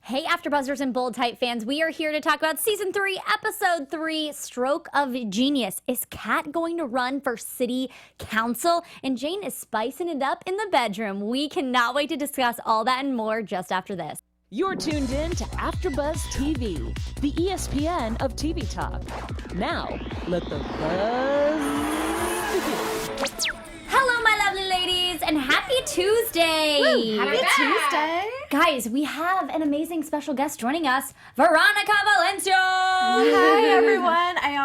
Hey, AfterBuzzers and Bold Type fans, we are here to talk about Season 3, Episode 3, Stroke of Genius. Is Kat going to run for city council? And Jane is spicing it up in the bedroom. We cannot wait to discuss all that and more just after this. You're tuned in to AfterBuzz TV, the ESPN of TV talk. Now, let the buzz begin. Hello, my lovely ladies, and happy Tuesday! Woo, happy Tuesday! Guys, we have an amazing special guest joining us, Veronica Valencia! Hi, everyone. I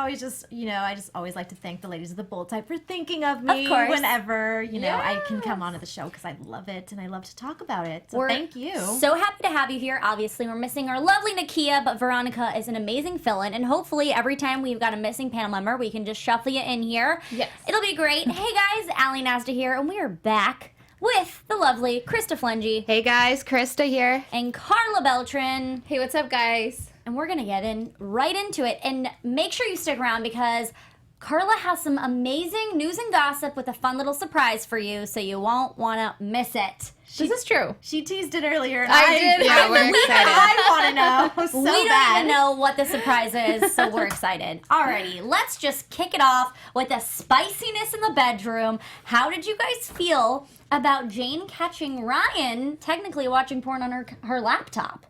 always like to thank the ladies of the Bold Type for thinking of me whenever, I can come onto the show because I love it and I love to talk about it. So thank you. So happy to have you here. Obviously, we're missing our lovely Nakia, but Veronica is an amazing fill-in, and hopefully every time we've got a missing panel member, we can just shuffle you in here. Yes. It'll be great. Hey guys, Nasta here, and we are back with the lovely Krista Flentji. Hey guys, Krista here. And Karla Beltran. Hey, what's up, guys? And we're gonna get right into it. And make sure you stick around because Karla has some amazing news and gossip with a fun little surprise for you, so you won't wanna miss it. This is true. She teased it earlier. And I did. Yeah, we're excited. I want to know so We don't bad. even know what the surprise is, so we're excited. Alrighty, let's just kick it off with the spiciness in the bedroom. How did you guys feel about Jane catching Ryan technically watching porn on her laptop?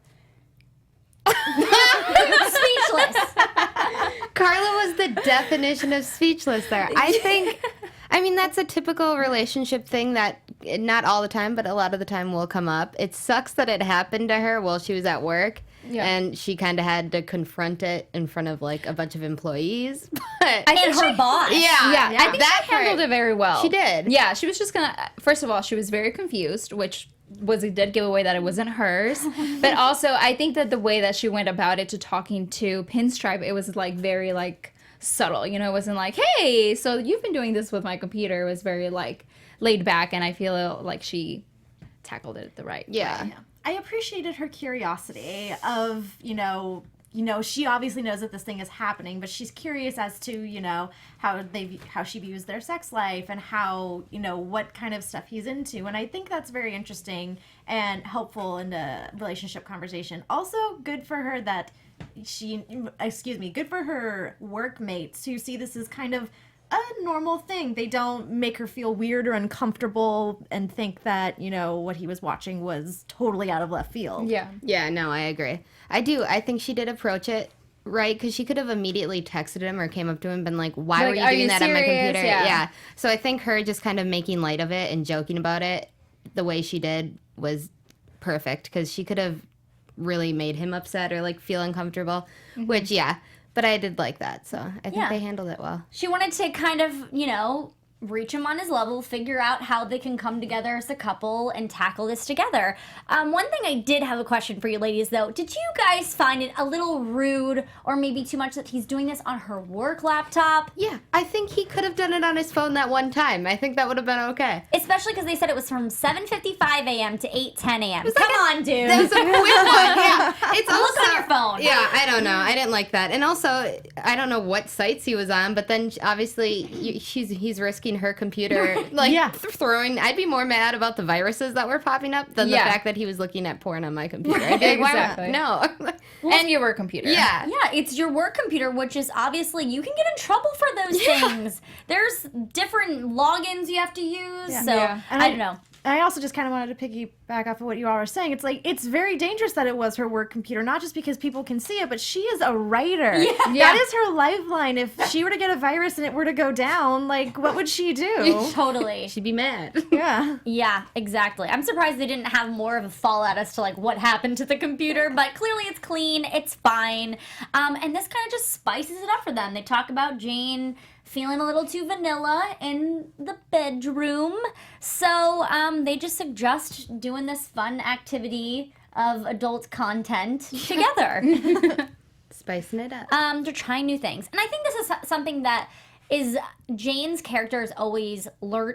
Speechless. Karla was the definition of speechless there. I mean, that's a typical relationship thing that not all the time, but a lot of the time will come up. It sucks that it happened to her while she was at work. Yeah. And she kind of had to confront it in front of like a bunch of employees. But And her boss. Yeah. I think that she handled it very well. She did. Yeah, she was just gonna. First of all, she was very confused, which was a dead giveaway that it wasn't hers. But also, I think that the way that she went about it to talking to Pinstripe, it was like very like subtle. It wasn't like, hey, so you've been doing this with my computer. It was very like laid back, and I feel like she tackled it the right way. Yeah. I appreciated her curiosity of, she obviously knows that this thing is happening, but she's curious as to, how she views their sex life and how, what kind of stuff he's into. And I think that's very interesting and helpful in the relationship conversation. Also good for her that good for her workmates who see this as kind of a normal thing. They don't make her feel weird or uncomfortable and think that, what he was watching was totally out of left field. Yeah. Yeah, no, I agree. I think she did approach it right, because she could have immediately texted him or came up to him and been like, why were you doing that on my computer? Yeah. So I think her just kind of making light of it and joking about it the way she did was perfect, because she could have really made him upset or like feel uncomfortable, which, yeah. But I did like that, so I think they handled it well. She wanted to kind of, reach him on his level, figure out how they can come together as a couple and tackle this together. One thing I did have a question for you ladies, though. Did you guys find it a little rude or maybe too much that he's doing this on her work laptop? Yeah, I think he could have done it on his phone that one time. I think that would have been okay. Especially because they said it was from 7:55 a.m. to 8:10 a.m. Come on, dude. That was a quick one, yeah. It's Look on your phone. Yeah, I don't know. I didn't like that. And also, I don't know what sites he was on, but then obviously he's risking her computer, throwing. I'd be more mad about the viruses that were popping up than the fact that he was looking at porn on my computer. I'd be like, exactly. No. And your work computer. Yeah. Yeah, it's your work computer, which is obviously, you can get in trouble for those things. There's different logins you have to use, so I don't know. And I also just kind of wanted to piggyback off of what you all were saying. It's like, it's very dangerous that it was her work computer, not just because people can see it, but she is a writer. Yeah. That is her lifeline. If she were to get a virus and it were to go down, like, what would she do? Totally. She'd be mad. Yeah. Yeah, exactly. I'm surprised they didn't have more of a fallout as to, like, what happened to the computer, but clearly it's clean, it's fine. And this kind of just spices it up for them. They talk about Jane feeling a little too vanilla in the bedroom. So they just suggest doing this fun activity of adult content together. Spicing it up. They're trying new things. And I think this is something that is Jane's character is always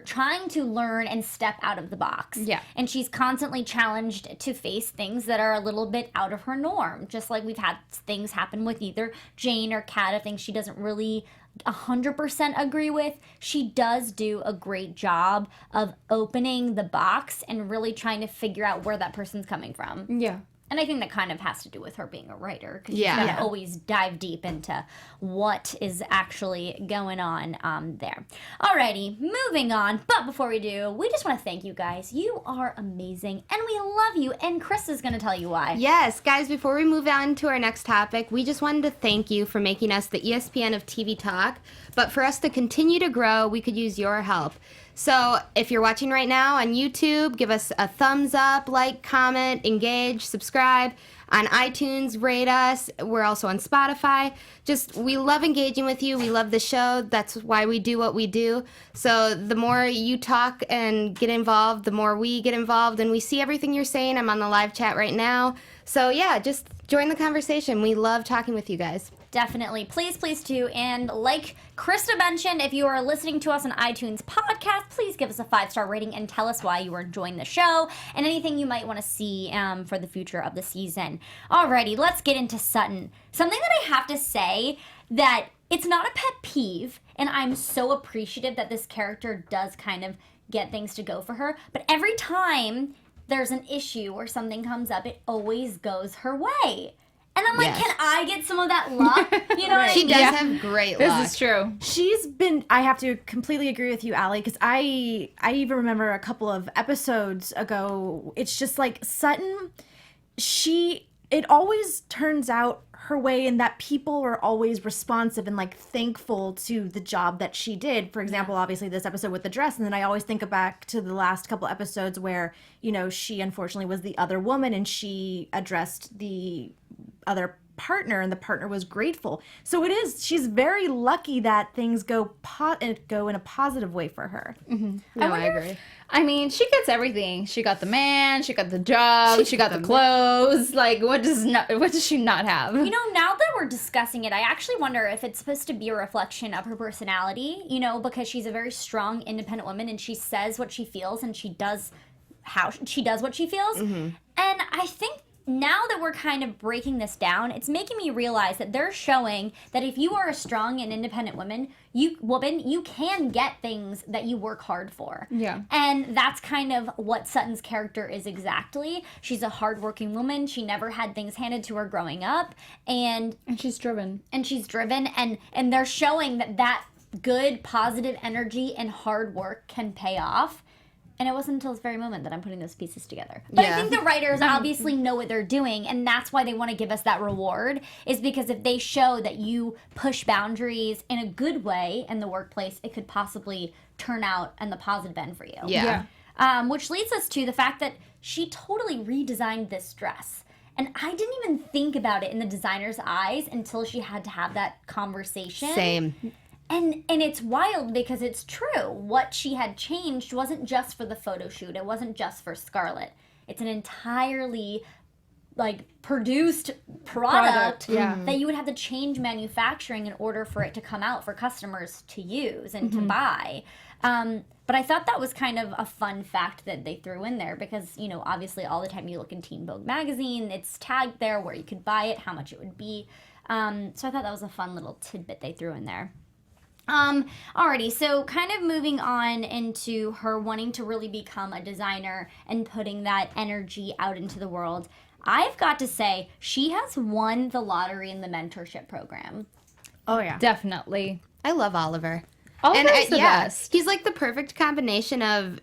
trying to learn and step out of the box. Yeah. And she's constantly challenged to face things that are a little bit out of her norm. Just like we've had things happen with either Jane or Kat of things she doesn't really 100% agree with. She does do a great job of opening the box and really trying to figure out where that person's coming from. Yeah. And I think that kind of has to do with her being a writer, because she's got to always dive deep into what is actually going on there. Alrighty, moving on. But before we do, we just want to thank you guys. You are amazing, and we love you. And Krista's going to tell you why. Yes, guys, before we move on to our next topic, we just wanted to thank you for making us the ESPN of TV Talk. But for us to continue to grow, we could use your help. So if you're watching right now on YouTube, give us a thumbs up, like, comment, engage, subscribe. On iTunes, rate us. We're also on Spotify. We love engaging with you. We love the show. That's why we do what we do. So the more you talk and get involved, the more we get involved. And we see everything you're saying. I'm on the live chat right now. So yeah, just join the conversation. We love talking with you guys. Definitely. Please do. And like Krista mentioned, if you are listening to us on iTunes podcast, please give us a 5-star rating and tell us why you are enjoying the show and anything you might want to see for the future of the season. Alrighty, let's get into Sutton. Something that I have to say that it's not a pet peeve, and I'm so appreciative that this character does kind of get things to go for her, but every time there's an issue or something comes up, it always goes her way. And I'm like, can I get some of that luck? You know what I mean? She does have great luck. This is true. I have to completely agree with you, Allie, because I even remember a couple of episodes ago, it's just like Sutton, it always turns out her way in that people are always responsive and like thankful to the job that she did. For example, obviously this episode with the dress, and then I always think back to the last couple episodes where, you know, she unfortunately was the other woman and she addressed the other partner and the partner was grateful. So she's very lucky that things go in a positive way for her. Mm-hmm. I agree. I mean, she gets everything. She got the man, she got the job, she got the clothes. Like, what does she not have? You know, now that we're discussing it, I actually wonder if it's supposed to be a reflection of her personality, you know, because she's a very strong, independent woman and she says what she feels and she does what she feels. Mm-hmm. And I think now that we're kind of breaking this down, it's making me realize that they're showing that if you are a strong and independent woman, you can get things that you work hard for. Yeah. And that's kind of what Sutton's character is exactly. She's a hardworking woman. She never had things handed to her growing up. And she's driven. And they're showing that good, positive energy and hard work can pay off. And it wasn't until this very moment that I'm putting those pieces together. But I think the writers obviously know what they're doing, and that's why they want to give us that reward, is because if they show that you push boundaries in a good way in the workplace, it could possibly turn out in the positive end for you. Yeah. Which leads us to the fact that she totally redesigned this dress. And I didn't even think about it in the designer's eyes until she had to have that conversation. Same. And it's wild because it's true. What she had changed wasn't just for the photo shoot. It wasn't just for Scarlet. It's an entirely produced product that you would have to change manufacturing in order for it to come out for customers to use and to buy. But I thought that was kind of a fun fact that they threw in there because, you know, obviously all the time you look in Teen Vogue magazine, it's tagged there where you could buy it, how much it would be. So I thought that was a fun little tidbit they threw in there. Alrighty, so kind of moving on into her wanting to really become a designer and putting that energy out into the world. I've got to say, she has won the lottery in the mentorship program. Oh, yeah. Definitely. I love Oliver. Oliver's the best. He's like the perfect combination of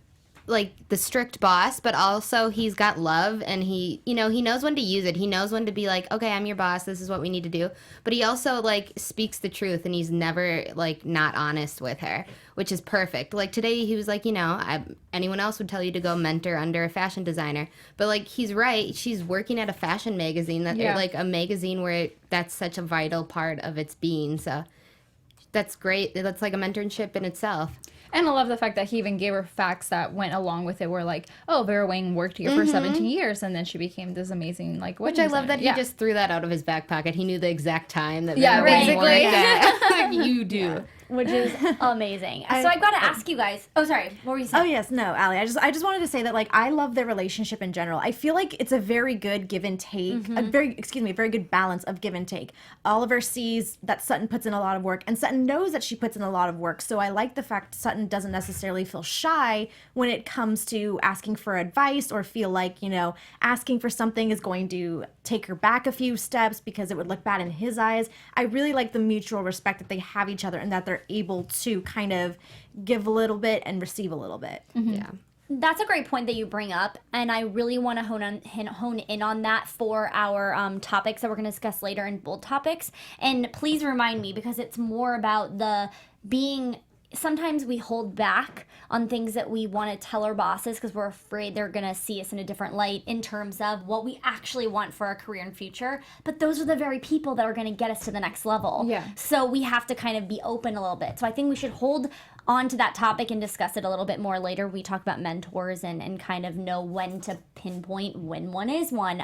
like the strict boss, but also he's got love and he knows when to use it. He knows when to be like, okay, I'm your boss. This is what we need to do. But he also like speaks the truth and he's never like not honest with her, which is perfect. Like today he was like, anyone else would tell you to go mentor under a fashion designer. But like, he's right. She's working at a fashion magazine like a magazine where that's such a vital part of its being. So that's great. That's like a mentorship in itself. And I love the fact that he even gave her facts that went along with it. Where like, oh, Vera Wang worked here for 17 years, and then she became this amazing like. Which I love that he just threw that out of his back pocket. He knew the exact time that Vera Wang worked at. You do. which is amazing. So I've got to ask you guys. Oh, sorry. What were you saying? Oh yes, no, Allie. I just wanted to say that like I love their relationship in general. I feel like it's a very good give and take, a very good balance of give and take. Oliver sees that Sutton puts in a lot of work, and Sutton knows that she puts in a lot of work. So I like the fact Sutton doesn't necessarily feel shy when it comes to asking for advice or feel like, you know, asking for something is going to take her back a few steps because it would look bad in his eyes. I really like the mutual respect that they have each other and that they're able to kind of give a little bit and receive a little bit. Yeah. That's a great point that you bring up, and I really want to hone in on that for our topics that we're going to discuss later in Bold Topics. And please remind me, because it's more about the being... Sometimes we hold back on things that we want to tell our bosses because we're afraid they're going to see us in a different light in terms of what we actually want for our career and future. But those are the very people that are going to get us to the next level. Yeah. So we have to kind of be open a little bit. So I think we should hold on to that topic and discuss it a little bit more later. We talk about mentors and kind of know when to pinpoint when one is one.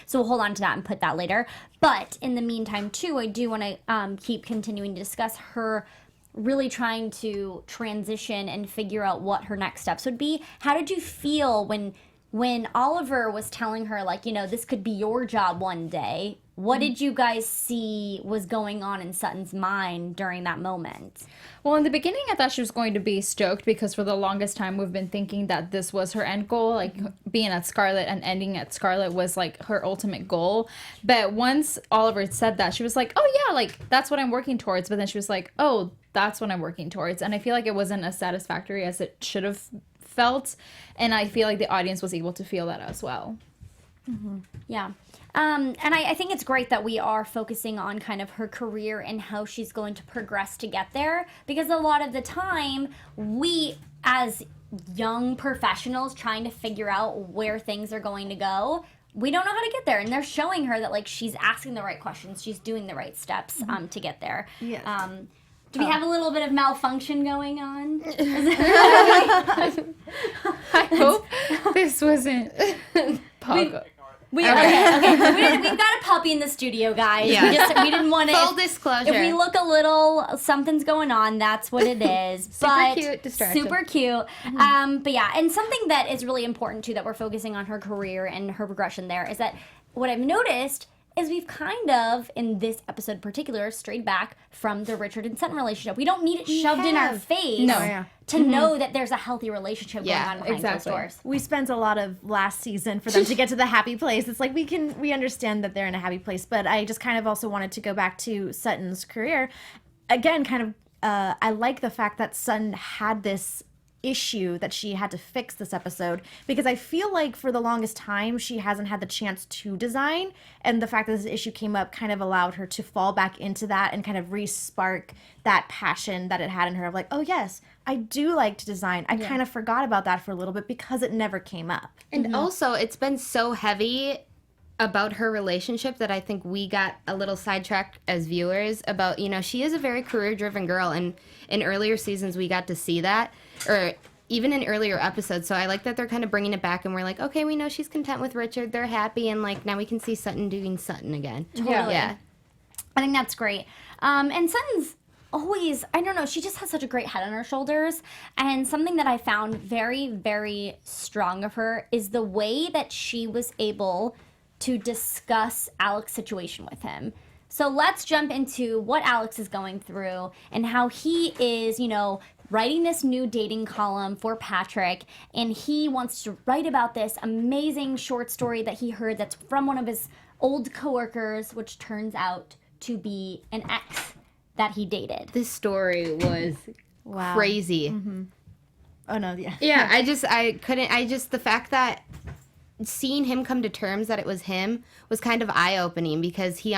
So we'll hold on to that and put that later. But in the meantime, too, I do want to keep continuing to discuss her really trying to transition and figure out what her next steps would be. How did you feel when Oliver was telling her, like, you know, this could be your job one day? What did you guys see was going on in Sutton's mind during that moment? Well, in the beginning, I thought she was going to be stoked because for the longest time, we've been thinking that this was her end goal. Like, being at Scarlet and ending at Scarlet was, like, her ultimate goal. But once Oliver said that, she was like, oh, yeah, like, that's what I'm working towards. But then she was like, oh, that's what I'm working towards. And I feel like it wasn't as satisfactory as it should have felt. And I feel like the audience was able to feel that as well. Mm-hmm. Yeah. And I think it's great that we are focusing on kind of her career and how she's going to progress to get there. Because a lot of the time, we, as young professionals trying to figure out where things are going to go, we don't know how to get there. And they're showing her that, like, she's asking the right questions. She's doing the right steps to get there. Yes. Do we have a little bit of malfunction going on? I hope this wasn't Paco. We've got a puppy in the studio, guys. Yeah. We didn't want to... Full disclosure. If we look a little, something's going on, that's what it is. Super cute distraction. Super cute. Mm-hmm. But yeah, and something that is really important, too, that we're focusing on her career and her progression there is that what I've noticed is we've kind of, in this episode in particular, strayed back from the Richard and Sutton relationship. We don't need it shoved in our face to know that there's a healthy relationship going on behind closed doors. We spent a lot of last season for them to get to the happy place. It's like we understand that they're in a happy place, but I just kind of also wanted to go back to Sutton's career. Again, kind of, I like the fact that Sutton had this issue that she had to fix this episode, because I feel like for the longest time she hasn't had the chance to design, and the fact that this issue came up kind of allowed her to fall back into that and kind of re-spark that passion that it had in her of like, oh yes, I do like to design. I kind of forgot about that for a little bit because it never came up. And also it's been so heavy about her relationship that I think we got a little sidetracked as viewers about, you know, she is a very career-driven girl, and in earlier seasons we got to see that, or even in earlier episodes. So I like that they're kind of bringing it back, and we're like, okay, we know she's content with Richard, they're happy, and like now we can see Sutton doing Sutton again. Totally. Yeah. I think that's great. And Sutton's always, I don't know, she just has such a great head on her shoulders. And something that I found very, very strong of her is the way that she was able to discuss Alex's situation with him. So let's jump into what Alex is going through and how he is, you know, writing this new dating column for Patrick, and he wants to write about this amazing short story that he heard that's from one of his old coworkers, which turns out to be an ex that he dated. This story was crazy. Mm-hmm. Oh no, yeah. Yeah, the fact that seeing him come to terms that it was him was kind of eye-opening, because he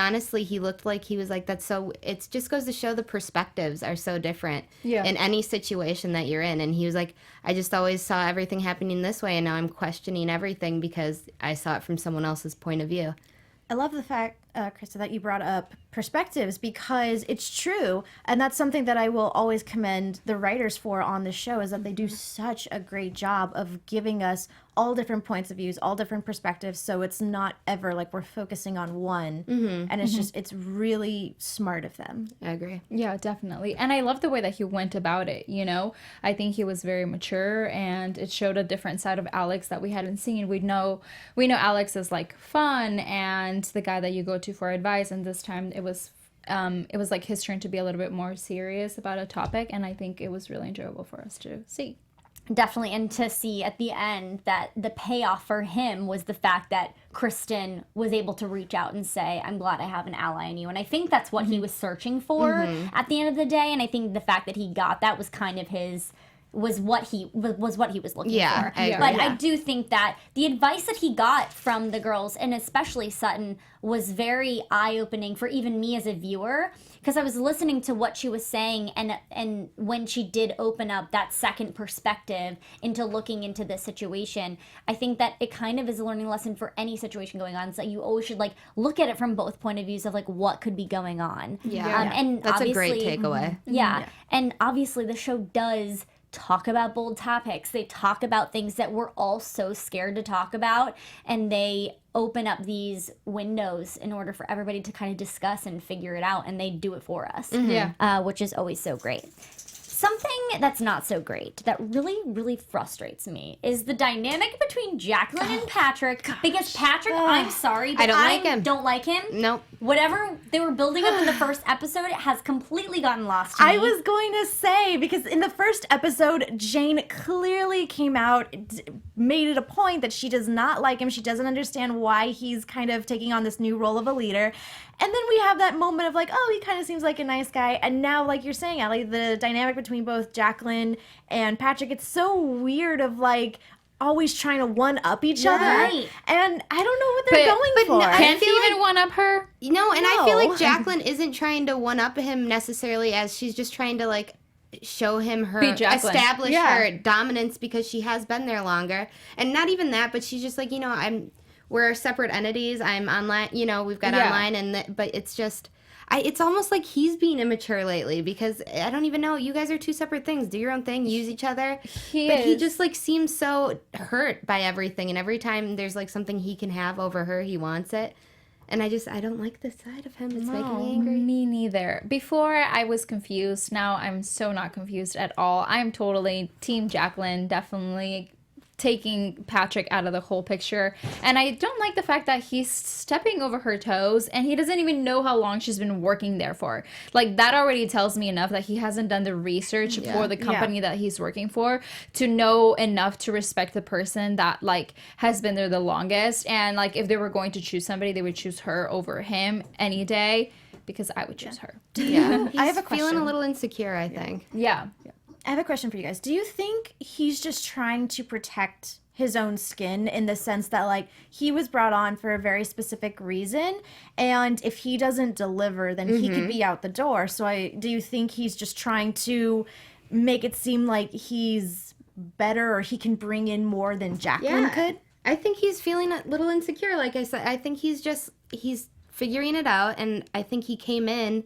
looked like he was like, that's so, it just goes to show the perspectives are so different in any situation that you're in. And he was like, I just always saw everything happening this way, and now I'm questioning everything because I saw it from someone else's point of view. I love the fact, Krista, that you brought up perspectives, because it's true. And that's something that I will always commend the writers for on the show, is that they do such a great job of giving us all different points of views, all different perspectives, so it's not ever like we're focusing on one. And it's just, it's really smart of them. I agree. Yeah, definitely. And I love the way that he went about it, you know? I think he was very mature, and it showed a different side of Alex that we hadn't seen. We know Alex is like fun and the guy that you go to for advice, and this time it was like his turn to be a little bit more serious about a topic, and I think it was really enjoyable for us to see. Definitely, and to see at the end that the payoff for him was the fact that Kristen was able to reach out and say, I'm glad I have an ally in you. And I think that's what he was searching for at the end of the day, and I think the fact that he got that was kind of what he was looking for. I agree. But I do think that the advice that he got from the girls, and especially Sutton, was very eye-opening for even me as a viewer, because I was listening to what she was saying, and when she did open up that second perspective into looking into this situation, I think that it kind of is a learning lesson for any situation going on. So you always should like look at it from both point of views of like what could be going on. And that's a great takeaway. And obviously the show does talk about bold topics. They talk about things that we're all so scared to talk about, and they open up these windows in order for everybody to kind of discuss and figure it out, and they do it for us, which is always so great. Something that's not so great, that really, really frustrates me, is the dynamic between Jacqueline and Patrick. Because Patrick, I'm sorry, but I don't like him. Nope. Whatever they were building up in the first episode, it has completely gotten lost to me. I was going to say, because in the first episode, Jane clearly came out, made it a point that she does not like him. She doesn't understand why he's kind of taking on this new role of a leader. And then we have that moment of like, oh, he kind of seems like a nice guy. And now, like you're saying, Allie, the dynamic between both Jacqueline and Patrick, it's so weird of like always trying to one-up each other. Right. And I don't know what they're going for. No, can't he even one-up her? No, and I feel like Jacqueline isn't trying to one-up him necessarily, as she's just trying to like show him her, establish her dominance because she has been there longer. And not even that, but she's just like, we're separate entities. I'm online, we've got online, but it's just, it's almost like he's being immature lately, because I don't even know. You guys are two separate things. Do your own thing. Use each other. He just like seems so hurt by everything, and every time there's like something he can have over her, he wants it. And I don't like this side of him. It's making me angry. Me neither. Before I was confused. Now I'm so not confused at all. I'm totally Team Jacqueline. Definitely taking Patrick out of the whole picture. And I don't like the fact that he's stepping over her toes, and he doesn't even know how long she's been working there for. Like, that already tells me enough that he hasn't done the research for the company that he's working for to know enough to respect the person that like has been there the longest. And like, if they were going to choose somebody, they would choose her over him any day, because I would choose her. I have a question. Feeling a little insecure, I think. I have a question for you guys. Do you think he's just trying to protect his own skin, in the sense that like he was brought on for a very specific reason, and if he doesn't deliver, then he could be out the door? So do you think he's just trying to make it seem like he's better, or he can bring in more than Jacqueline could? I think he's feeling a little insecure. Like I said, I think he's figuring it out, and I think he came in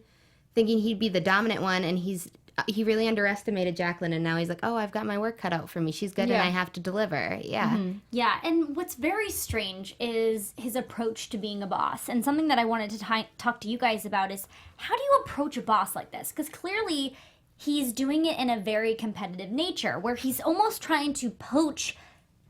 thinking he'd be the dominant one, and he really underestimated Jacqueline, and now he's like, oh, I've got my work cut out for me. She's good, and I have to deliver. Yeah, and what's very strange is his approach to being a boss. And something that I wanted to talk to you guys about is, how do you approach a boss like this? Because clearly he's doing it in a very competitive nature, where he's almost trying to poach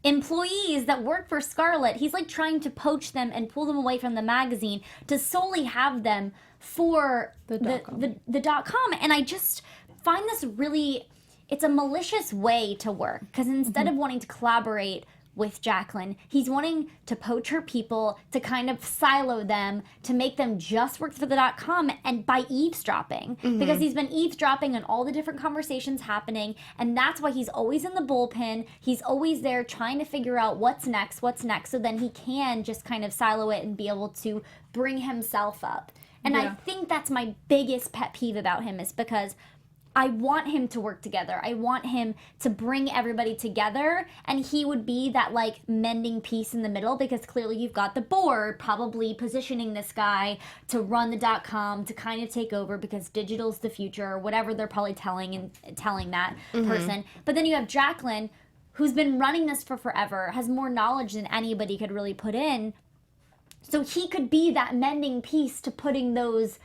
employees that work for Scarlet. He's like trying to poach them and pull them away from the magazine to solely have them for the .com. And I just find this really, it's a malicious way to work, because instead of wanting to collaborate with Jacqueline, he's wanting to poach her people, to kind of silo them, to make them just work for the .com, and by eavesdropping, because he's been eavesdropping on all the different conversations happening, and that's why he's always in the bullpen. He's always there trying to figure out what's next, so then he can just kind of silo it and be able to bring himself up. And I think that's my biggest pet peeve about him, is because I want him to work together. I want him to bring everybody together, and he would be that like mending piece in the middle, because clearly you've got the board probably positioning this guy to run the .com, to kind of take over, because digital's the future, or whatever they're probably telling that person. But then you have Jacqueline, who's been running this for forever, has more knowledge than anybody could really put in. So he could be that mending piece to putting those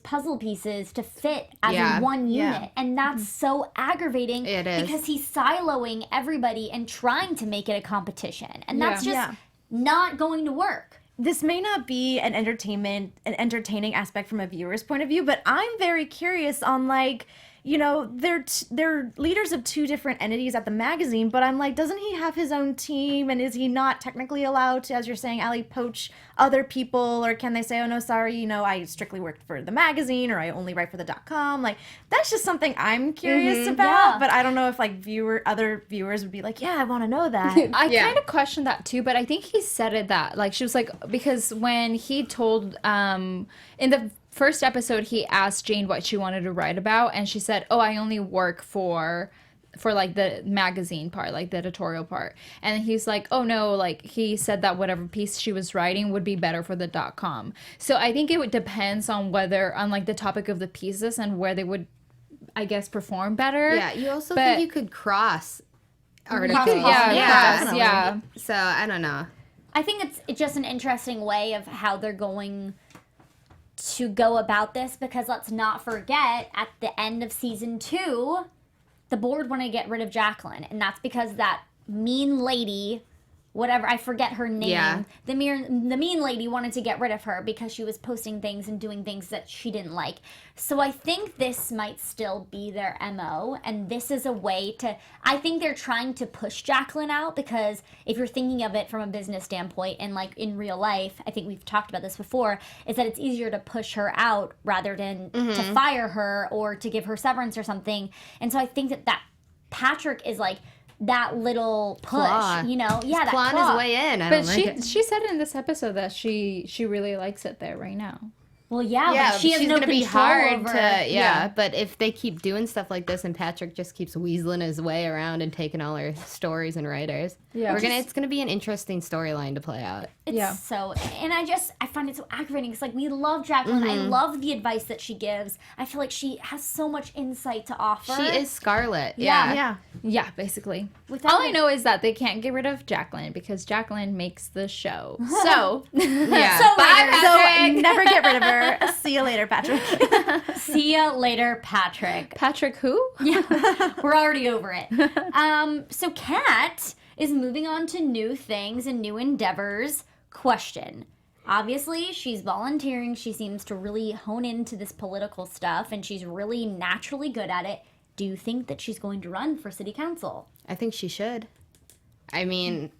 puzzle pieces to fit as in one unit. And that's so aggravating. It is. Because he's siloing everybody and trying to make it a competition. And that's just not going to work. This may not be an entertaining aspect from a viewer's point of view, but I'm very curious on, like, you know, they're leaders of two different entities at the magazine, but I'm like, doesn't he have his own team, and is he not technically allowed to, as you're saying, Allie, poach other people, or can they say, oh no, sorry, you know, I strictly worked for the magazine, or I only write for the .com? Like, that's just something I'm curious about, but I don't know if like other viewers would be like, yeah, I want to know that. I kind of questioned that too, but I think he said it that, like, she was like, because when he told, in the first episode, he asked Jane what she wanted to write about, and she said, oh, I only work for like the magazine part, like the editorial part. And he's like, oh no, like he said that whatever piece she was writing would be better for the .com. So I think it would depends on like the topic of the pieces and where they would, I guess, perform better. Yeah, you also think you could cross articles. Yeah. So I don't know. I think it's just an interesting way of how they're going to go about this, because let's not forget, at the end of season 2, the board wanted to get rid of Jacqueline, and that's because that mean lady, whatever, I forget her name, the mean lady wanted to get rid of her because she was posting things and doing things that she didn't like. So I think this might still be their MO, and this is a way to, I think they're trying to push Jacqueline out, because if you're thinking of it from a business standpoint and like in real life, I think we've talked about this before, is that it's easier to push her out rather than to fire her or to give her severance or something. And so I think that Patrick is like that little push, you know? Yeah, that clawing his way in. But she said in this episode that she really likes it there right now. Well, but she has no control over. But if they keep doing stuff like this and Patrick just keeps weaseling his way around and taking all our stories and writers, it's gonna be an interesting storyline to play out. It's so, and I find it so aggravating. It's like, we love Jacqueline. I love the advice that she gives. I feel like she has so much insight to offer. She is Scarlet. Yeah, basically. All I know is that they can't get rid of Jacqueline because Jacqueline makes the show. So, So bye, Patrick. So never get rid of her. See you later, Patrick. See ya later, Patrick. Patrick who? Yeah, we're already over it. So Kat is moving on to new things and new endeavors. Question. Obviously, she's volunteering. She seems to really hone into this political stuff, and she's really naturally good at it. Do you think that she's going to run for city council? I think she should. I mean,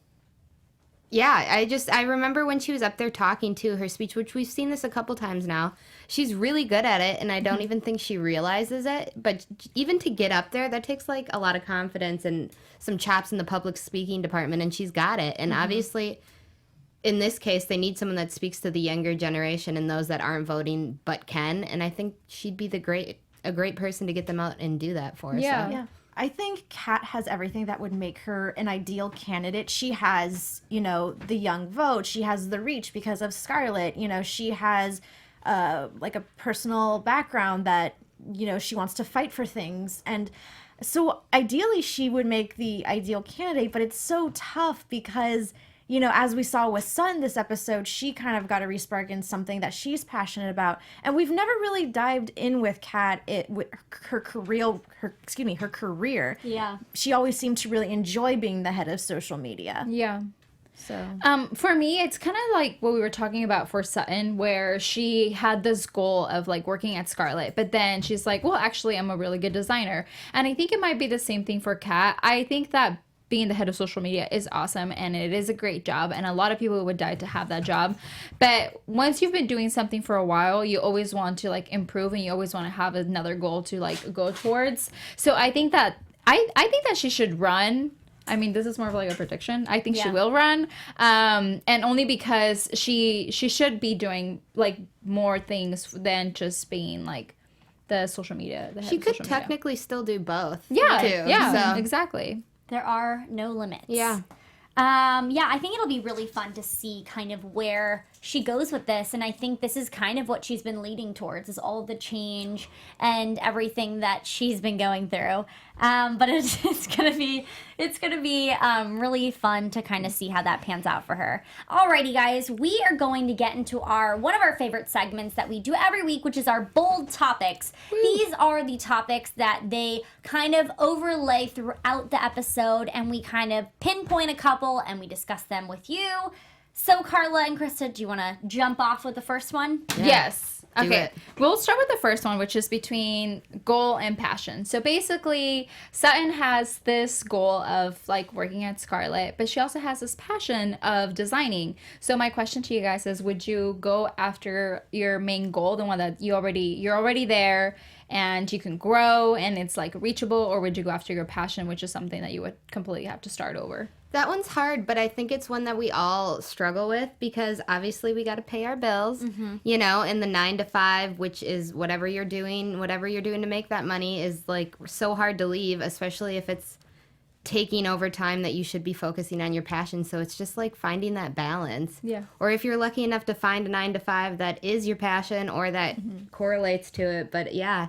yeah, I remember when she was up there talking to her speech, which we've seen this a couple times now. She's really good at it, and I don't even think she realizes it. But even to get up there, that takes like a lot of confidence and some chops in the public speaking department, and she's got it. And obviously, in this case, they need someone that speaks to the younger generation and those that aren't voting but can. And I think she'd be a great person to get them out and do that for. Yeah. I think Kat has everything that would make her an ideal candidate. She has, you know, the young vote. She has the reach because of Scarlet. You know, she has like a personal background that, you know, she wants to fight for things. And so ideally she would make the ideal candidate, but it's so tough because, you know, as we saw with Sutton this episode, she kind of got a respark in something that she's passionate about. And we've never really dived in with Kat with her career. Yeah. She always seemed to really enjoy being the head of social media. Yeah. So for me, it's kind of like what we were talking about for Sutton, where she had this goal of like working at Scarlet, but then she's like, well, actually, I'm a really good designer. And I think it might be the same thing for Kat. I think that being the head of social media is awesome, and it is a great job, and a lot of people would die to have that job. But once you've been doing something for a while, you always want to like improve, and you always want to have another goal to like go towards. So I think that I think that she should run. I mean, this is more of like a prediction. I think she will run, and only because she should be doing like more things than just being like the social media. She could technically still do both. Yeah, too, yeah, so. Exactly. There are no limits. Yeah. I think it'll be really fun to see kind of where she goes with this. And I think this is kind of what she's been leading towards, is all the change and everything that she's been going through. But it's gonna be really fun to kind of see how that pans out for her. Alrighty, guys, we are going to get into one of our favorite segments that we do every week, which is our bold topics. Woo. These are the topics that they kind of overlay throughout the episode, and we kind of pinpoint a couple and we discuss them with you. So, Karla and Krista, do you want to jump off with the first one? Yeah. Yes. Okay, we'll start with the first one, which is between goal and passion. So basically, Sutton has this goal of like working at Scarlet, but she also has this passion of designing. So my question to you guys is, would you go after your main goal, the one that you're already there and you can grow and it's like reachable, or would you go after your passion, which is something that you would completely have to start over? That one's hard, but I think it's one that we all struggle with because obviously we got to pay our bills, you know, and the 9 to 5, which is whatever you're doing to make that money, is like so hard to leave, especially if it's taking over time that you should be focusing on your passion. So it's just like finding that balance. Yeah. Or if you're lucky enough to find a 9 to 5 that is your passion or that correlates to it. But yeah.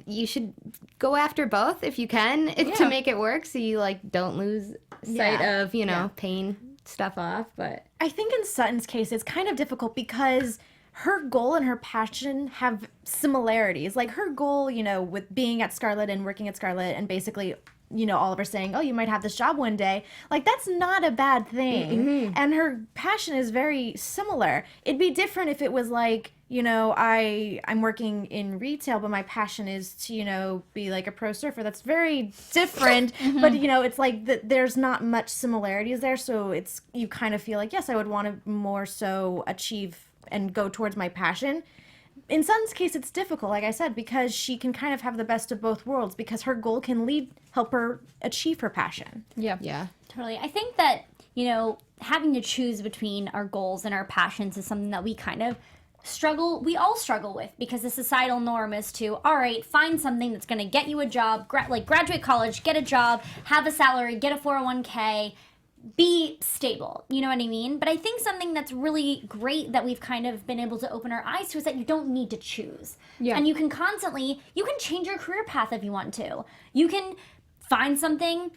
You should go after both if you can to make it work, so you like don't lose sight of, you know, paying stuff off. But I think in Sutton's case, it's kind of difficult because her goal and her passion have similarities. Like her goal, you know, with being at Scarlet and working at Scarlet and basically, you know, Oliver saying, oh, you might have this job one day. Like, that's not a bad thing. Mm-hmm. And her passion is very similar. It'd be different if it was like, you know, I'm working in retail, but my passion is to, you know, be like a pro surfer. That's very different. But, you know, it's like there's not much similarities there. So you kind of feel like, yes, I would want to more so achieve and go towards my passion. In Sutton's case, it's difficult, like I said, because she can kind of have the best of both worlds because her goal can help her achieve her passion. Yeah. Yeah. Totally. I think that, you know, having to choose between our goals and our passions is something that we all struggle with, because the societal norm is to, all right, find something that's going to get you a job, graduate college, get a job, have a salary, get a 401k, be stable, you know what I mean? But I think something that's really great that we've kind of been able to open our eyes to is that you don't need to choose. Yeah. And you can change your career path if you want to. You can find something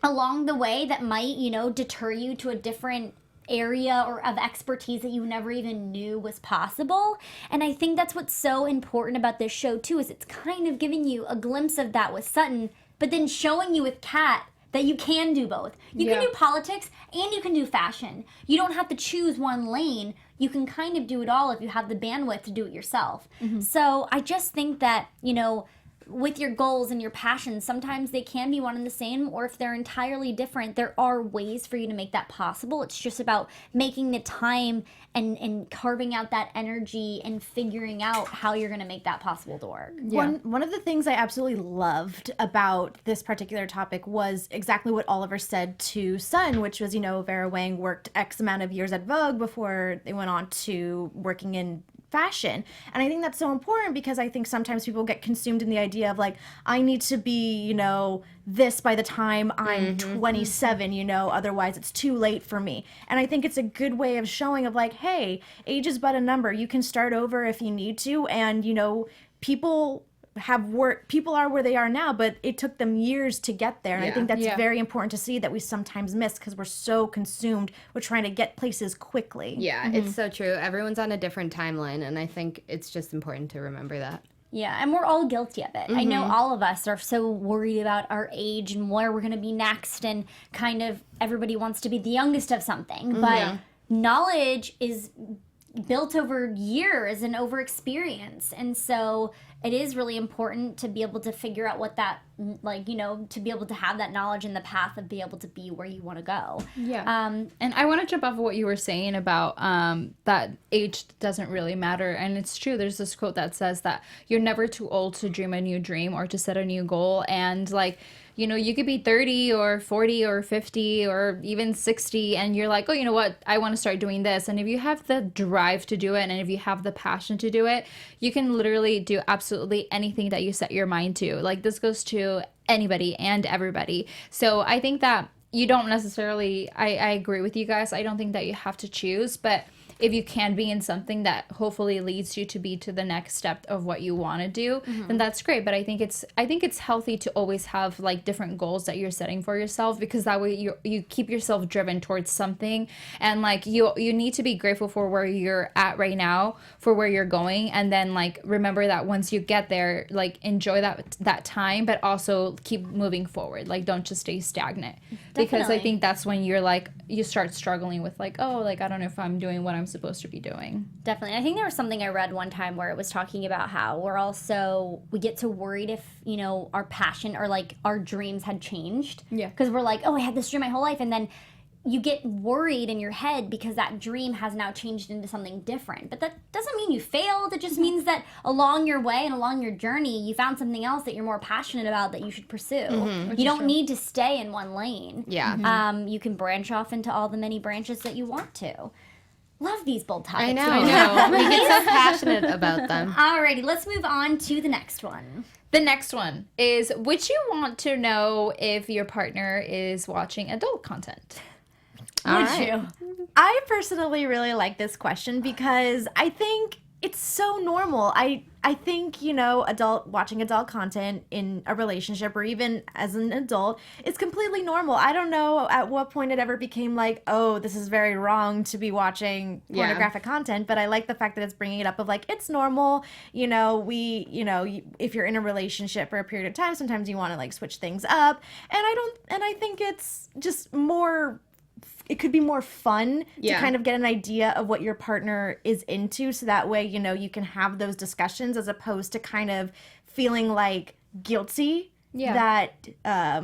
along the way that might, you know, deter you to a different area or of expertise that you never even knew was possible. And I think that's what's so important about this show too, is it's kind of giving you a glimpse of that with Sutton, but then showing you with Kat that you can do both. You can do politics and you can do fashion. You don't have to choose one lane. You can kind of do it all if you have the bandwidth to do it yourself. So I just think that, you know, with your goals and your passions, sometimes they can be one and the same, or if they're entirely different, there are ways for you to make that possible. It's just about making the time and carving out that energy and figuring out how you're going to make that possible to work. Yeah. One of the things I absolutely loved about this particular topic was exactly what Oliver said to Sutton, which was, you know, Vera Wang worked X amount of years at Vogue before they went on to working in fashion. And I think that's so important because I think sometimes people get consumed in the idea of like, I need to be, you know, this by the time I'm 27, you know, otherwise it's too late for me. And I think it's a good way of showing of like, hey, age is but a number. You can start over if you need to. And, you know, people are where they are now, but it took them years to get there. And I think that's very important to see that we sometimes miss because we're so consumed with trying to get places quickly. Yeah, it's so true. Everyone's on a different timeline, and I think it's just important to remember that. Yeah, and we're all guilty of it. I know all of us are so worried about our age and where we're going to be next, and kind of everybody wants to be the youngest of something. But knowledge is built over years and over experience. And so it is really important to be able to figure out what that, like, you know, to be able to have that knowledge in the path of be able to be where you want to go. Yeah. And I want to jump off of what you were saying about that age doesn't really matter. And it's true. There's this quote that says that you're never too old to dream a new dream or to set a new goal. And like, you know, you could be 30 or 40 or 50 or even 60 and you're like, oh, you know what? I want to start doing this. And if you have the drive to do it and if you have the passion to do it, you can literally do absolutely anything that you set your mind to. Like this goes to anybody and everybody. So I think that you don't necessarily, I agree with you guys. I don't think that you have to choose, but if you can be in something that hopefully leads you to be to the next step of what you want to do, then that's great. But I think it's healthy to always have like different goals that you're setting for yourself, because that way you keep yourself driven towards something. And like you need to be grateful for where you're at right now, for where you're going, and then like remember that once you get there, like enjoy that time, but also keep moving forward. Like don't just stay stagnant. Because I think that's when you're like, you start struggling with like, oh, like I don't know if I'm doing what I'm supposed to be doing. Definitely. I think there was something I read one time where it was talking about how we get so worried if, you know, our passion or like our dreams had changed. Yeah. Because we're like, oh, I had this dream my whole life. And then you get worried in your head because that dream has now changed into something different. But that doesn't mean you failed. It just means that along your way and along your journey, you found something else that you're more passionate about that you should pursue. You don't need to stay in one lane. Yeah. You can branch off into all the many branches that you want to. Love these bold topics. I know. We get so passionate about them. Alrighty, let's move on to the next one. The next one is, would you want to know if your partner is watching adult content? Would you? I personally really like this question because I think it's so normal. I think, you know, watching adult content in a relationship or even as an adult is completely normal. I don't know at what point it ever became like, oh, this is very wrong to be watching pornographic content, but I like the fact that it's bringing it up of like, it's normal. You know, if you're in a relationship for a period of time, sometimes you want to like switch things up. And I think it's just more, it could be more fun to kind of get an idea of what your partner is into, so that way, you know, you can have those discussions as opposed to kind of feeling like guilty that I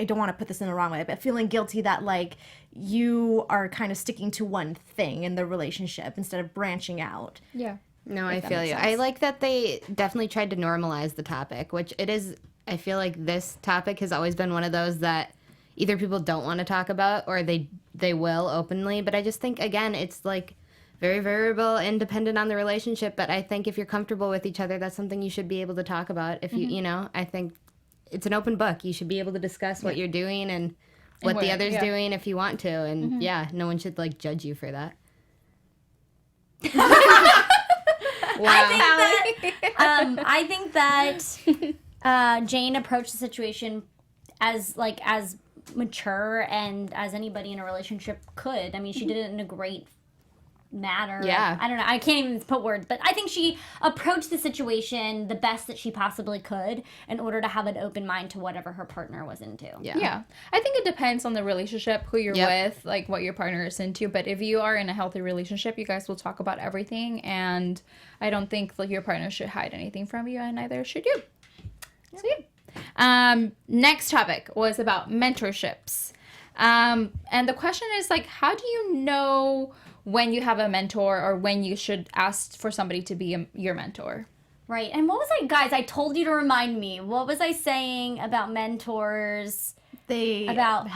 don't want to put this in the wrong way, but feeling guilty that like you are kind of sticking to one thing in the relationship instead of branching out. Yeah. No, I feel you. I like that they definitely tried to normalize the topic, which it is, I feel like this topic has always been one of those that either people don't want to talk about or they will openly. But I just think, again, it's like very variable and dependent on the relationship. But I think if you're comfortable with each other, that's something you should be able to talk about. If you know, I think it's an open book. You should be able to discuss what you're doing and what the other's doing if you want to. And no one should like judge you for that. Wow. I think that Jane approached the situation as mature and as anybody in a relationship could. I mean, she did it in a great manner. Yeah. I don't know. I can't even put words, but I think she approached the situation the best that she possibly could in order to have an open mind to whatever her partner was into. Yeah. I think it depends on the relationship, who you're with, like what your partner is into. But if you are in a healthy relationship, you guys will talk about everything. And I don't think like your partner should hide anything from you, and neither should you. So next topic was about mentorships. And the question is like, how do you know when you have a mentor or when you should ask for somebody to be your mentor? Right. And what was I, guys, I told you to remind me. What was I saying about mentors? About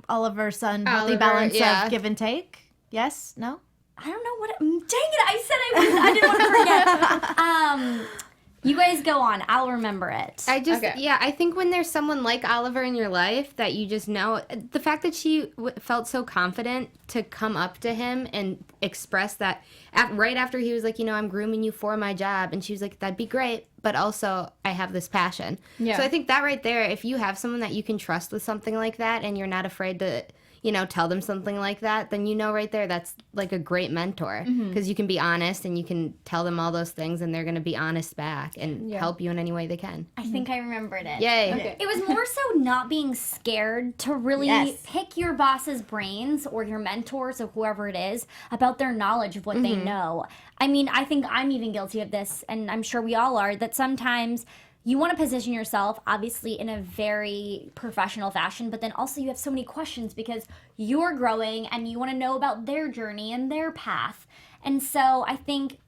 Oliver's son, healthy balance of give and take? Yes? No? I don't know what dang it, I said I didn't want to forget. You guys go on. I'll remember it. I think when there's someone like Oliver in your life that you just know, the fact that she felt so confident to come up to him and express that right after he was like, you know, I'm grooming you for my job. And she was like, that'd be great. But also, I have this passion. Yeah. So I think that right there, if you have someone that you can trust with something like that and you're not afraid to, you know, tell them something like that, then you know right there that's like a great mentor, because you can be honest and you can tell them all those things and they're going to be honest back and help you in any way they can. I think I remembered it. Yay. Okay. It was more so not being scared to really pick your boss's brains or your mentors or whoever it is about their knowledge of what they know. I mean, I think I'm even guilty of this, and I'm sure we all are, that sometimes you want to position yourself, obviously, in a very professional fashion, but then also you have so many questions because you're growing and you want to know about their journey and their path. And so I think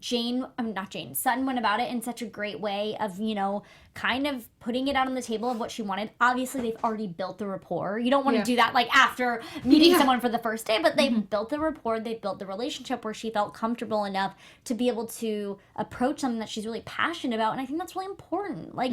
Sutton went about it in such a great way of, you know, kind of putting it out on the table of what she wanted. Obviously, they've already built the rapport. You don't want to do that like after meeting someone for the first day, but they've built the rapport, they've built the relationship where she felt comfortable enough to be able to approach something that she's really passionate about. And I think that's really important. Like,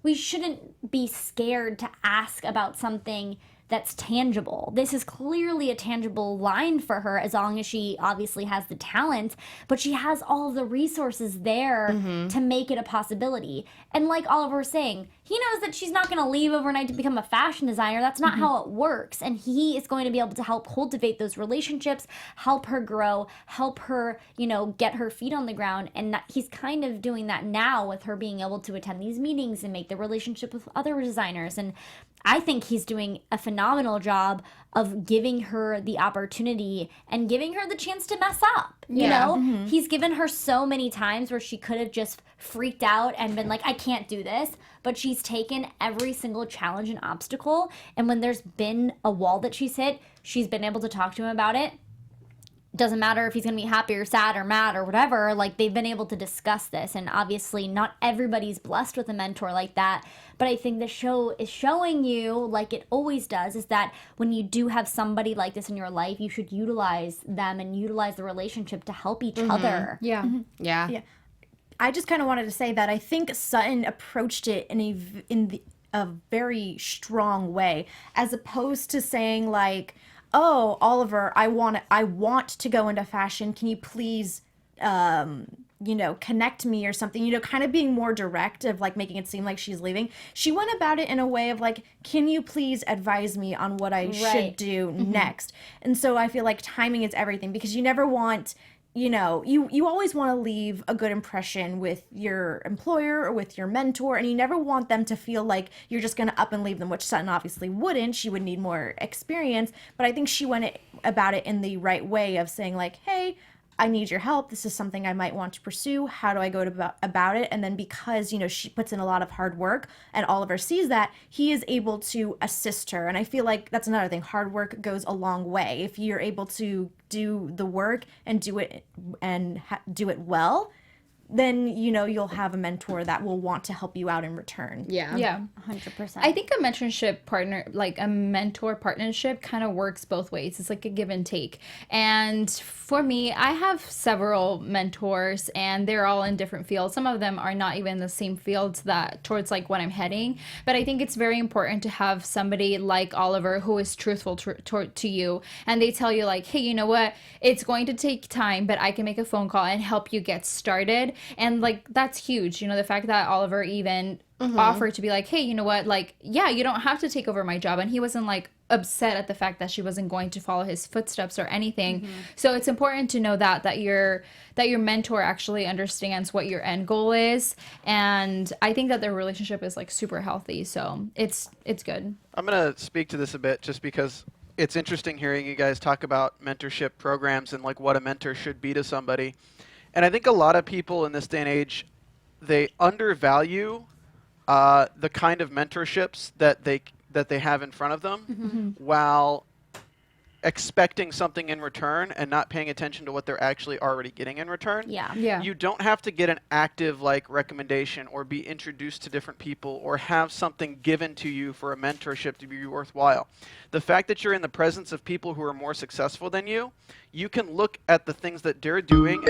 we shouldn't be scared to ask about something that's tangible. This is clearly a tangible line for her, as long as she obviously has the talent, but she has all of the resources there to make it a possibility. And like Oliver was saying, he knows that she's not going to leave overnight to become a fashion designer. That's not how it works. And he is going to be able to help cultivate those relationships, help her grow, help her, get her feet on the ground. And he's kind of doing that now with her being able to attend these meetings and make the relationship with other designers. And I think he's doing a phenomenal job of giving her the opportunity and giving her the chance to mess up. You know, he's given her so many times where she could have just freaked out and been like, I can't do this. But she's taken every single challenge and obstacle. And when there's been a wall that she's hit, she's been able to talk to him about it. Doesn't matter if he's going to be happy or sad or mad or whatever, like they've been able to discuss this. And obviously not everybody's blessed with a mentor like that. But I think the show is showing you, like it always does, is that when you do have somebody like this in your life, you should utilize them and utilize the relationship to help each other. Yeah. Yeah. I just kind of wanted to say that I think Sutton approached it in a very strong way, as opposed to saying like, oh, Oliver, I want to go into fashion. Can you please, connect me or something? Kind of being more direct of like making it seem like she's leaving. She went about it in a way of like, can you please advise me on what I should do next? And so I feel like timing is everything, because you never want, you always want to leave a good impression with your employer or with your mentor, and you never want them to feel like you're just going to up and leave them, which Sutton obviously wouldn't. She would need more experience, but I think she went about it in the right way of saying like, hey, I need your help. This is something I might want to pursue. How do I go about it? And then because, she puts in a lot of hard work and Oliver sees that, he is able to assist her. And I feel like that's another thing. Hard work goes a long way. If you're able to do the work and do it do it well, then, you'll have a mentor that will want to help you out in return. Yeah. 100%. I think a mentorship partner, like a mentor partnership, kind of works both ways. It's like a give and take. And for me, I have several mentors, and they're all in different fields. Some of them are not even the same fields towards like what I'm heading. But I think it's very important to have somebody like Oliver who is truthful to you. And they tell you like, hey, you know what? It's going to take time, but I can make a phone call and help you get started. And like that's huge, the fact that Oliver even offered to be like, hey, you know what, like, yeah, you don't have to take over my job. And he wasn't like upset at the fact that she wasn't going to follow his footsteps or anything. So it's important to know that your mentor actually understands what your end goal is. And I think that their relationship is like super healthy, so it's good. I'm gonna speak to this a bit just because it's interesting hearing you guys talk about mentorship programs and like what a mentor should be to somebody. And I think a lot of people in this day and age, they undervalue the kind of mentorships that they have in front of them while expecting something in return and not paying attention to what they're actually already getting in return. Yeah. You don't have to get an active like recommendation or be introduced to different people or have something given to you for a mentorship to be worthwhile. The fact that you're in the presence of people who are more successful than you, you can look at the things that they're doing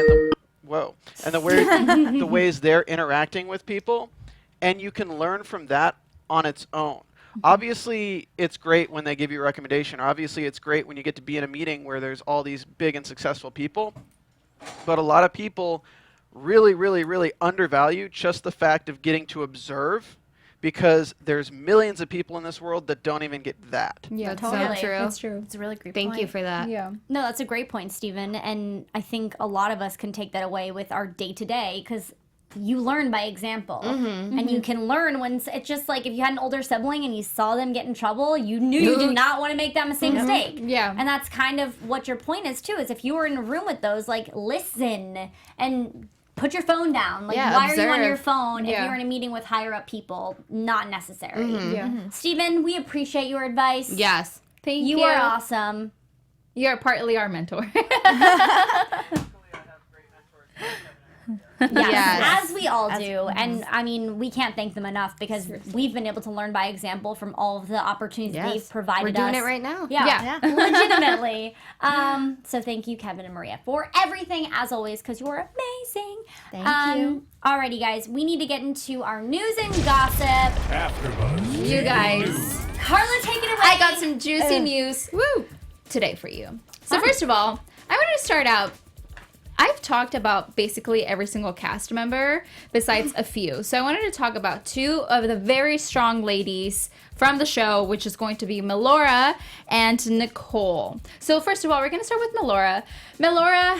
and the ways they're interacting with people, and you can learn from that on its own. Obviously, it's great when they give you a recommendation. Obviously, it's great when you get to be in a meeting where there's all these big and successful people. But a lot of people really, really, really undervalue just the fact of getting to observe, because there's millions of people in this world that don't even get that. Yeah, That's totally. so true. That's true. It's a really great Thank point. you for that. Yeah. No, that's a great point, Stephen. And I think a lot of us can take that away with our day-to-day, because you learn by example. And you can learn when it's just like if you had an older sibling and you saw them get in trouble, you knew you did not want to make that same mistake. Yeah. And that's kind of what your point is too, is if you were in a room with those, like listen and put your phone down. Like, Yeah, why are you on observe. your phone if Yeah. you're in a meeting with higher up people? Not necessary. Yeah. Stephen, we appreciate your advice. Yes. Thank you. You are awesome. You're partly our mentor. Yes, Yes. as we all do. And I mean, we can't thank them enough, because we've been able to learn by example from all of the opportunities Yes. they've provided We're doing us. it right now. Yeah, legitimately. So thank you, Kevin and Maria, for everything, as always, because you're amazing. Thank you. Alrighty, guys, we need to get into our news and gossip. AfterBuzz You guys. Karla, take it away. I got some juicy news today for you. So first of all, I wanted to start out. I've talked about basically every single cast member besides a few. So I wanted to talk about two of the very strong ladies from the show, which is going to be Melora and Nicole. So first of all, we're going to start with Melora. Melora,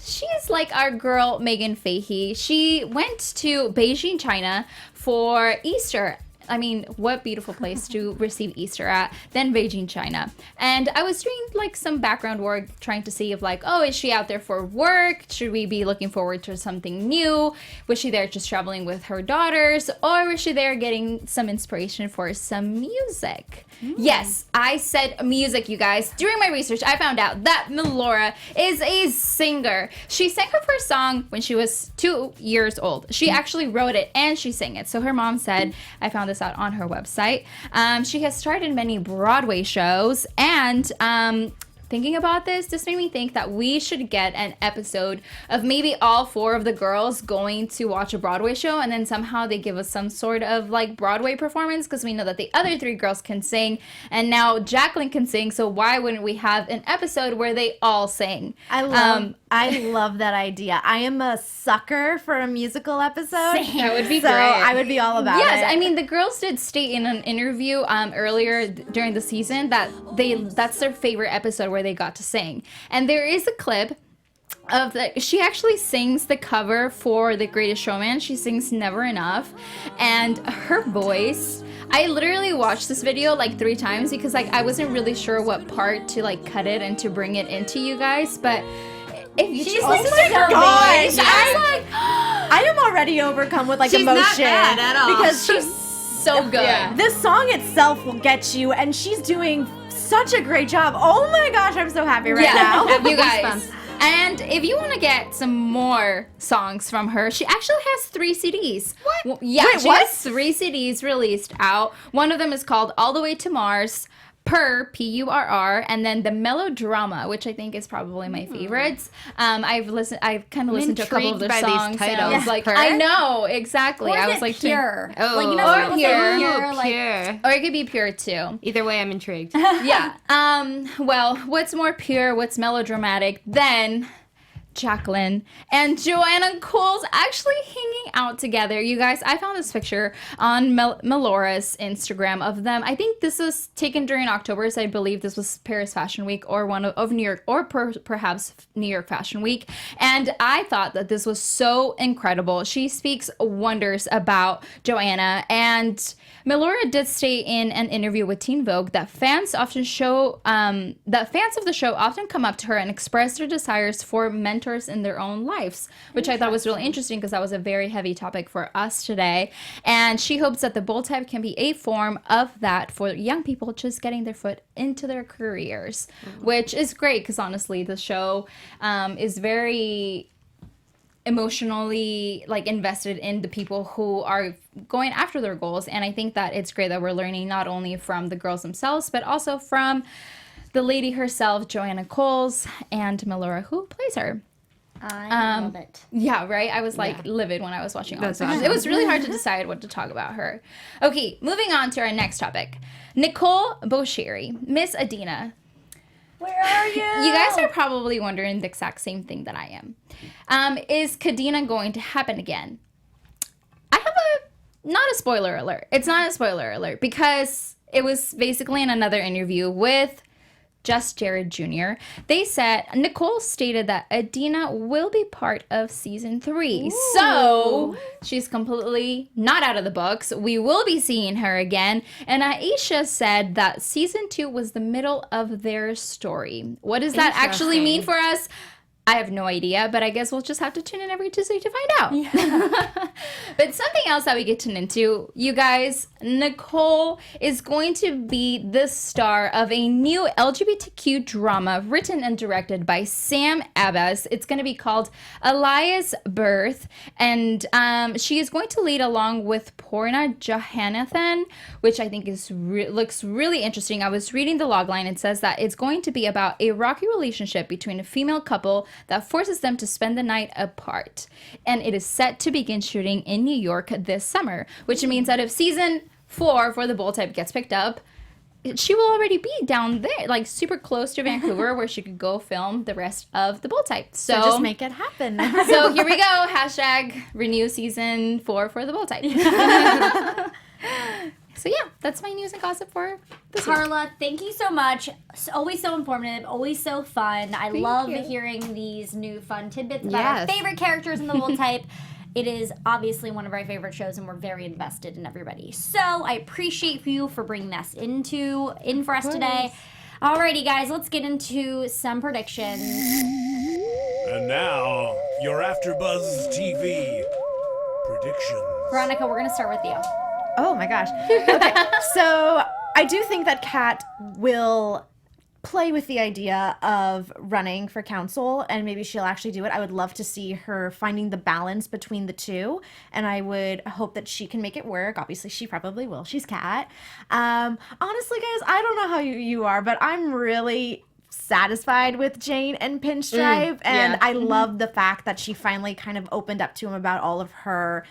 she's like our girl Megan Fahey. She went to Beijing, China for Easter. I mean, what beautiful place to receive Easter at than Beijing, China. And I was doing like some background work trying to see if like, oh, is she out there for work? Should we be looking forward to something new? Was she there just traveling with her daughters? Or was she there getting some inspiration for some music? Yes, I said music, you guys. During my research, I found out that Melora is a singer. She sang her first song when she was 2 years old. She actually wrote it and she sang it. So her mom said, I found this out on her website. She has starred in many Broadway shows, and thinking about this made me think that we should get an episode of maybe all 4 of the girls going to watch a Broadway show, and then somehow they give us some sort of like Broadway performance, because we know that the other 3 girls can sing, and now Jacqueline can sing, so why wouldn't we have an episode where they all sing? I love that idea. I am a sucker for a musical episode. That would be so great. I would be all about it. Yes, I mean, the girls did state in an interview earlier during the season that that's their favorite episode where they got to sing. And there is a clip of she actually sings the cover for The Greatest Showman. She sings Never Enough, and her voice, I literally watched this video like 3 times because like I wasn't really sure what part to like cut it and to bring it into you guys, but if you just listen to her voice, I am already overcome with like she's emotion. Not bad at all. Because she's so good. Yeah. This song itself will get you, and she's doing such a great job. Oh my gosh, I'm so happy right now. You guys. And if you want to get some more songs from her, she actually has 3 CDs. What? Well, yeah, Wait, she has 3 CDs released out. One of them is called All the Way to Mars, P-U-R-R, and then the Melodrama, which I think is probably my favorites. I've kind of listened to a couple of their songs. These titles. And I was like, I know, exactly. Or I is was it like, Pure? Oh, like, you know, or Pure. Pure, like, Pure. Or it could be Pure too. Either way, I'm intrigued. Yeah. Well, what's more pure, what's melodramatic than Jacqueline and Joanna Coles actually hanging out together. You guys, I found this picture on Melora's Instagram of them. I think this was taken during October, so I believe this was Paris Fashion Week or one of New York, or perhaps New York Fashion Week. And I thought that this was so incredible. She speaks wonders about Joanna, and Melora did state in an interview with Teen Vogue that fans of the show often come up to her and express their desires for mentors in their own lives, which I thought was really interesting because that was a very heavy topic for us today. And she hopes that the Bold Type can be a form of that for young people just getting their foot into their careers, which is great because honestly, the show is very emotionally like invested in the people who are going after their goals, and I think that it's great that we're learning not only from the girls themselves but also from the lady herself, Joanna Coles, and Melora, who plays her. I love it. Yeah, right? I was like livid when I was watching all this. awesome. It was really hard to decide what to talk about her. Okay, moving on to our next topic. Nicole Bosheri, Miss Adina. Where are you? You guys are probably wondering the exact same thing that I am. Is Kadena going to happen again? I have not a spoiler alert. It's not a spoiler alert because it was basically in another interview with Just Jared Jr. They said, Nicole stated that Adina will be part of season 3. Ooh. So she's completely not out of the books. We will be seeing her again. And Aisha said that season 2 was the middle of their story. What does that actually mean for us? I have no idea, but I guess we'll just have to tune in every Tuesday to find out. Yeah. But something else that we get tuned into, you guys, Nicole is going to be the star of a new LGBTQ drama written and directed by Sam Abbas. It's going to be called Elias Birth, and she is going to lead along with Porna Johannathan, which I think is looks really interesting. I was reading the logline. It says that it's going to be about a rocky relationship between a female couple that forces them to spend the night apart. And it is set to begin shooting in New York this summer, which means that if season 4 for The Bold Type gets picked up, she will already be down there, like super close to Vancouver, where she could go film the rest of The Bold Type. So just make it happen. So here we go. # renew season 4 for The Bold Type. So yeah, that's my news and gossip for this week. Karla, thank you so much. Always so informative, always so fun. I love hearing these new fun tidbits about our favorite characters in The Bold Type. It is obviously one of our favorite shows, and we're very invested in everybody. So I appreciate you for bringing this in for us today. Alrighty, guys, let's get into some predictions. And now, your AfterBuzz TV predictions. Veronica, we're going to start with you. Oh my gosh. Okay, so I do think that Kat will play with the idea of running for council, and maybe she'll actually do it. I would love to see her finding the balance between the two, and I would hope that she can make it work. Obviously, she probably will. She's Kat. Honestly, guys, I don't know how you are, but I'm really satisfied with Jane and Pinstripe, and I love the fact that she finally kind of opened up to him about all of her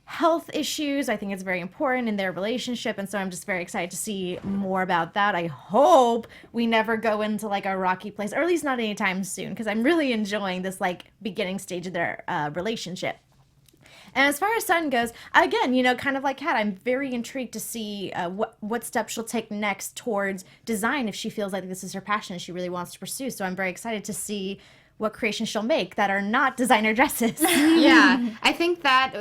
health issues. I think it's very important in their relationship, and so I'm just very excited to see more about that. I hope we never go into like a rocky place, or at least not anytime soon, because I'm really enjoying this like beginning stage of their relationship. And as far as Sutton goes, again, kind of like Kat, I'm very intrigued to see what steps she'll take next towards design if she feels like this is her passion and she really wants to pursue. So I'm very excited to see what creations she'll make that are not designer dresses. Yeah, I think that,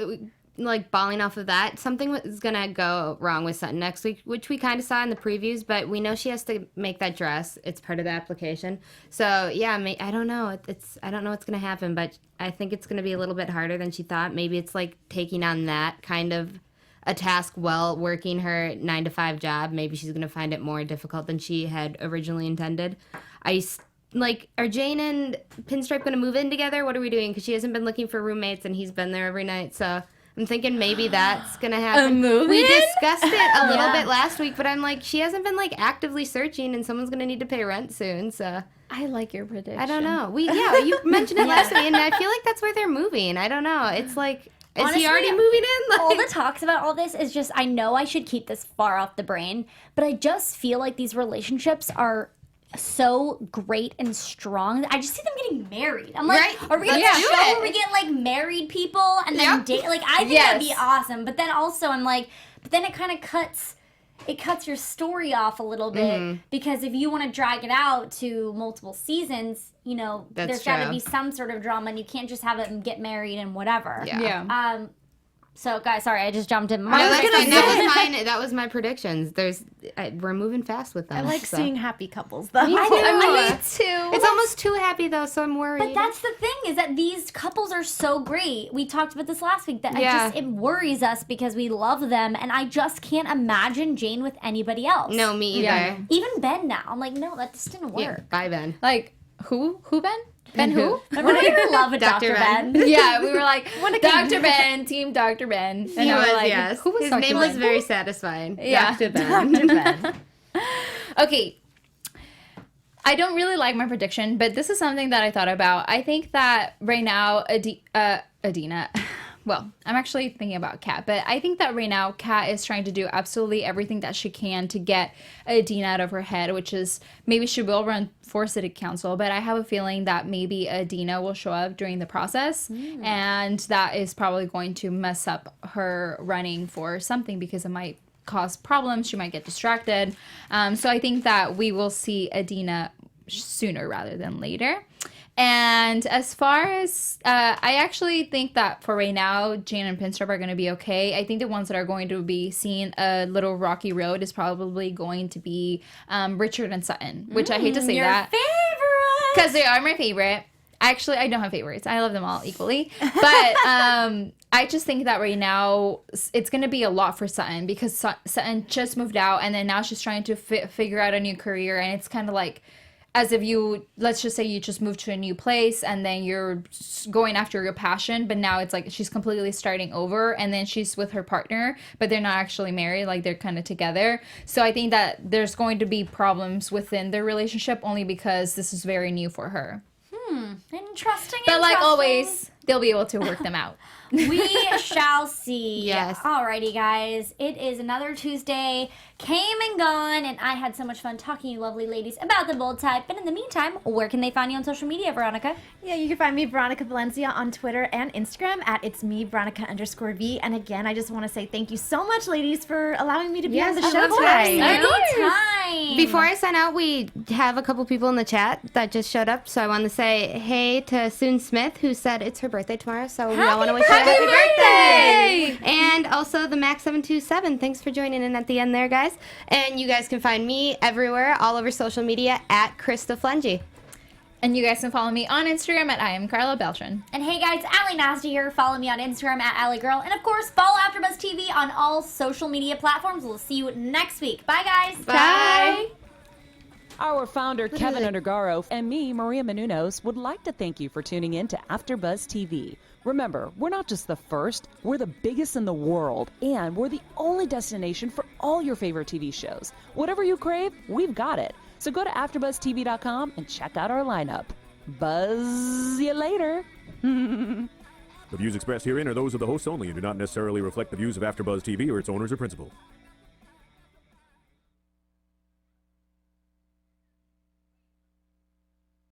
like, balling off of that, something is going to go wrong with Sutton next week, which we kind of saw in the previews, but we know she has to make that dress. It's part of the application. So, yeah, I don't know. I don't know what's going to happen, but I think it's going to be a little bit harder than she thought. Maybe it's like taking on that kind of a task while working her 9-to-5 job. Maybe she's going to find it more difficult than she had originally intended. Are Jane and Pinstripe going to move in together? What are we doing? Because she hasn't been looking for roommates, and he's been there every night, so I'm thinking maybe that's going to happen. We discussed it a little bit last week, but I'm like, she hasn't been, like, actively searching, and someone's going to need to pay rent soon, so I like your prediction. I don't know. You mentioned it last week, and I feel like that's where they're moving. I don't know. It's like, honestly, is he already moving in? All the talks about all this is just, I know I should keep this far off the brain, but I just feel like these relationships are so great and strong. I just see them getting married. I'm like, are we gonna get a show where we get like married people and then date? Like, I think that'd be awesome. But then also I'm like, but then it kind of cuts your story off a little bit, because if you want to drag it out to multiple seasons, there's got to be some sort of drama, and you can't just have them get married and whatever. Yeah. So, guys, sorry, I just jumped in. That was my predictions. We're moving fast with them. I like seeing happy couples, though. Me too. It's almost too happy, though, so I'm worried. But that's the thing, is that these couples are so great. We talked about this last week. That it worries us because we love them, and I just can't imagine Jane with anybody else. No, me either. Yeah. Even Ben now. I'm like, no, that just didn't work. Yeah, bye, Ben. Like, who Ben? Ben who? Remember when we were in love with Dr. Ben? Yeah, we were like, Dr. Ben, team Dr. Ben. And he was, like, yes. Who was His Dr. name Ben? was very satisfying. Yeah. Dr. Ben. Dr. Ben. Okay. I don't really like my prediction, but this is something that I thought about. I think that right now, Adina... Well, I'm actually thinking about Kat, but I think that right now Kat is trying to do absolutely everything that she can to get Adina out of her head, which is maybe she will run for city council, but I have a feeling that maybe Adina will show up during the process, and that is probably going to mess up her running for something because it might cause problems. She might get distracted. So I think that we will see Adina sooner rather than later. And as far as, I actually think that for right now, Jane and Pinstripe are going to be okay. I think the ones that are going to be seeing a little rocky road is probably going to be Richard and Sutton, which I hate to say that. Favorite! Because they are my favorite. Actually, I don't have favorites. I love them all equally. But I just think that right now, it's going to be a lot for Sutton because Sutton just moved out, and then now she's trying to figure out a new career, and it's kind of like, as if let's just say you just moved to a new place and then you're going after your passion, but now it's like she's completely starting over, and then she's with her partner, but they're not actually married, like they're kind of together. So I think that there's going to be problems within their relationship only because this is very new for her. Interesting. But like always, they'll be able to work them out. We shall see. Yes. Alrighty, guys. It is another Tuesday. Came and gone, and I had so much fun talking to you lovely ladies about the bold type. And in the meantime, where can they find you on social media, Veronica? Yeah, you can find me, Veronica Valencia, on Twitter and Instagram at it's me, Veronica_V. And again, I just want to say thank you so much, ladies, for allowing me to be on the show today. Anytime. Before I sign out, we have a couple people in the chat that just showed up. So I want to say hey to Soon Smith, who said it's her birthday tomorrow. So we all want to wish her a happy birthday. And also the Max727. Thanks for joining in at the end there, guys. And you guys can find me everywhere, all over social media, at Krista Flentji. And you guys can follow me on Instagram at I am Karla Beltran. And hey guys, Allie Nasta here. Follow me on Instagram at AllieGirl. And of course, follow AfterBuzz TV on all social media platforms. We'll see you next week. Bye guys. Bye. Our founder, Kevin Undergaro, and me, Maria Menounos, would like to thank you for tuning in to AfterBuzz TV. Remember, we're not just the first, we're the biggest in the world, and we're the only destination for all your favorite TV shows. Whatever you crave, we've got it. So go to AfterBuzzTV.com and check out our lineup. Buzz you later. The views expressed herein are those of the hosts only and do not necessarily reflect the views of AfterBuzz TV or its owners or principals.